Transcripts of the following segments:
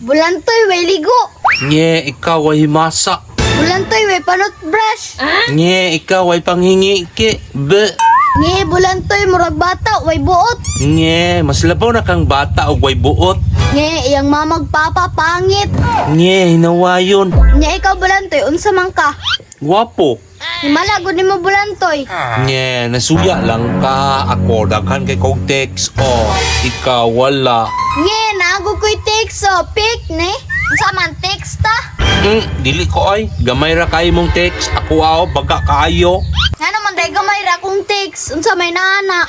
Bulantoy, way ligo. Nye, ikaw ay himasa. Bulantoy, way panot brush. Nye, ikaw ay panghingi ke. Be. Nye, bulantoy, murag bata, way buot. Nye, mas labaw na kang bata o way buot. Nye, iyang mamag papa, pangit. Nye, hinawayon. Nye, ikaw bulantoy, unsa man ka? Gwapo. Himala, gud nimo bulantoy. Nye, nasuya lang ka. Ako, daghan kay kong text. Oh, ikaw wala. Nye, naago ko'y text, so pick, ne? Unsa man text ta? Dili ko ay. Gamay ra kay mong text. Ako aw, baga kaayo. Nga naman, day gamay ra kong text. Unsa may nana?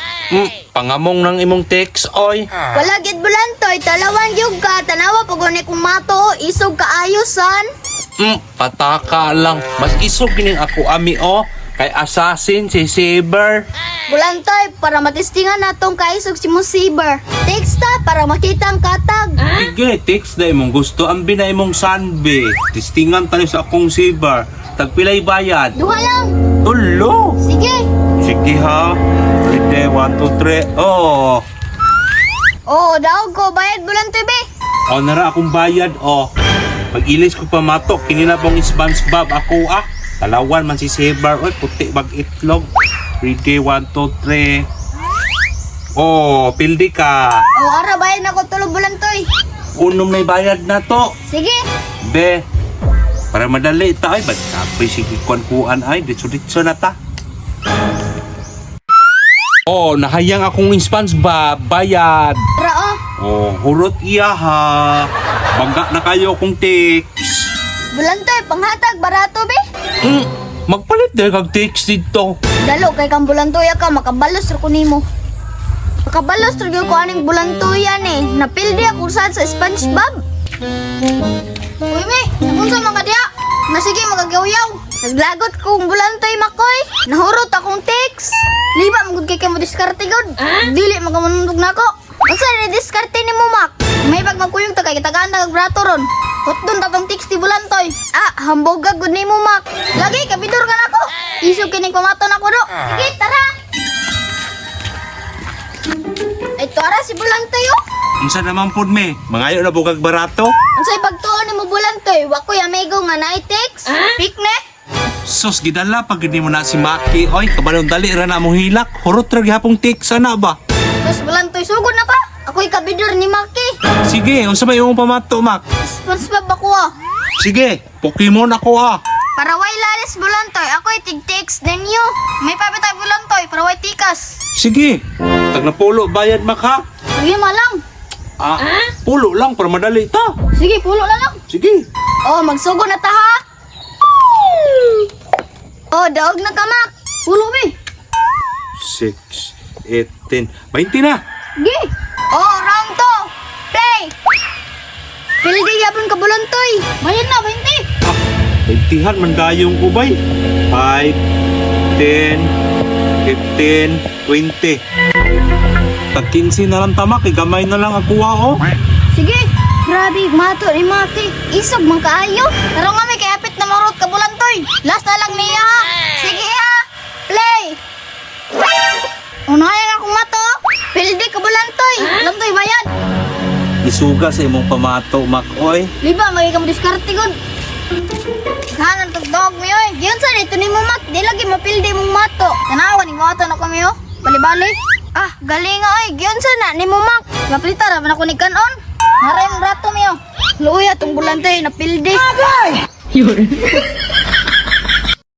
Pangamong ng imong text, oy. Wala gid bulantoy, talawan yung ka. Tanawa pag kung mato, isog ka ayosan. Pataka lang. Mas isog gining ako ami, oh. Kay assassin si Saber. Bulantoy, para matistingan natong kaisog si Musiber. Text ta, para makita ang katag. Sige, text na imong gusto. Ang binay mong sanbe. Tistingan tayo sa akong Saber. Tagpilay bayad. Duha lang. Tulo. Sige. Sige ha. Ready, 1, 2, 3. Oh. Oo, daog ko. Bayad bulantoy, be. O, nara akong bayad, oh. Pag-ilis ko pamatok, kinina pong SpongeBob ako, ah. Talawan man si Saber. Oy, puti bag itlog. Ready, 1, 2, 3. Oh, pildi ka. Oo, ara, bayad na ko tulog bulantoy. Unom na bayad na to. Sige. Be, para madali ta ay ba't tapay sige kuan ay ditso na ta. Oh, nahayang akong SpongeBob bayad. Ara, oh. Oh, hurot iya ha. Bangga na kayo kung text. Bulantoy, panghatag, barato, be. Magpalit dahil kag text dito. Dalo, kay kang bulantoy ka, makabalos ra ko nimo. Makabalos ra gyud ko aning bulantoyan eh. Napildi ako sa SpongeBob. Uy, me, nakunsa man ka diha? Masige, magagawyaw. Naglagot kong bulantoy makoy. Nahurot akong text. Liba, magod kay mo diskarte gud. Dili, magamanundog na ako. Unsa ni diskarte ni mo, Mak? May pag magkuyog ta kay kitagaan na brato ron. Hotdon tatong text ti bulantoy. Hamboga gud ni mo, Mak. Lagi, kabidor ka na ako. Isog kining pamaton ako do. Sige, tara. Ay, tara si bulantoy, oh. Unsa naman pud me? Mangayo na bugag barato? Unsay pagtuon nimo bulantoy? Wakoy amigo nga naay text. Pick ne? Sus, gidala pag hindi mo na si Maki. Oy, kabalong dali ra na mong hilak. Hurot ra gihapong text sana ba? Tapos bulantoy, sugod na ka. Ako'y kabidor ni Maki. Sige, unsa may imong pamato, Mak? SpongeBob ako, ah. Sige, Pokemon ako ah. Para way lalis bulantoy, ako'y tig-text ninyo. May papitay bulantoy, para way tikas. Sige, tag na pulo bayad Mak ha. Sige, malang. Pulo lang para madali ta. Sige, pulo na lang. Sige. Oh, magsugod na ta, ha? Oh, daog na ka, Mak. Pulo, be. 6, 8, 10, 20 na. Gi. Oh, round 2. Play. Pildi yapon ka bulantoy. Bayad na, 20. 20han man dayong ubay. 5, 10, 15, 20. Tag 15 na lang tama, kay gamay na lang ako oh. Sige. Grabe, mato ni Maki. Isog man kaayo. Pero nga may kayapit na marot ka bulantoy. Last na lang niya, ha? Sige, ha? Play. Unayan akong mato. Pildi ka bulantoy. Bulantoy, bayad. Isuga sa imong pamato, Mak oy. Liba, magiging mo diskarte gud. Kanan tagdog mi oy. Giyon sa dito ni mo, Mak. Di lagi mapildi mong mato. Tanawa ni mato na kami, oh. Bali-bali. Galing nga, oy. Giyon sa na ni mo, Mak. Kapilita, raman ako ni kanon. Haray mong rato mi, oh. Luya, tong bulantoy, napildi. Agay!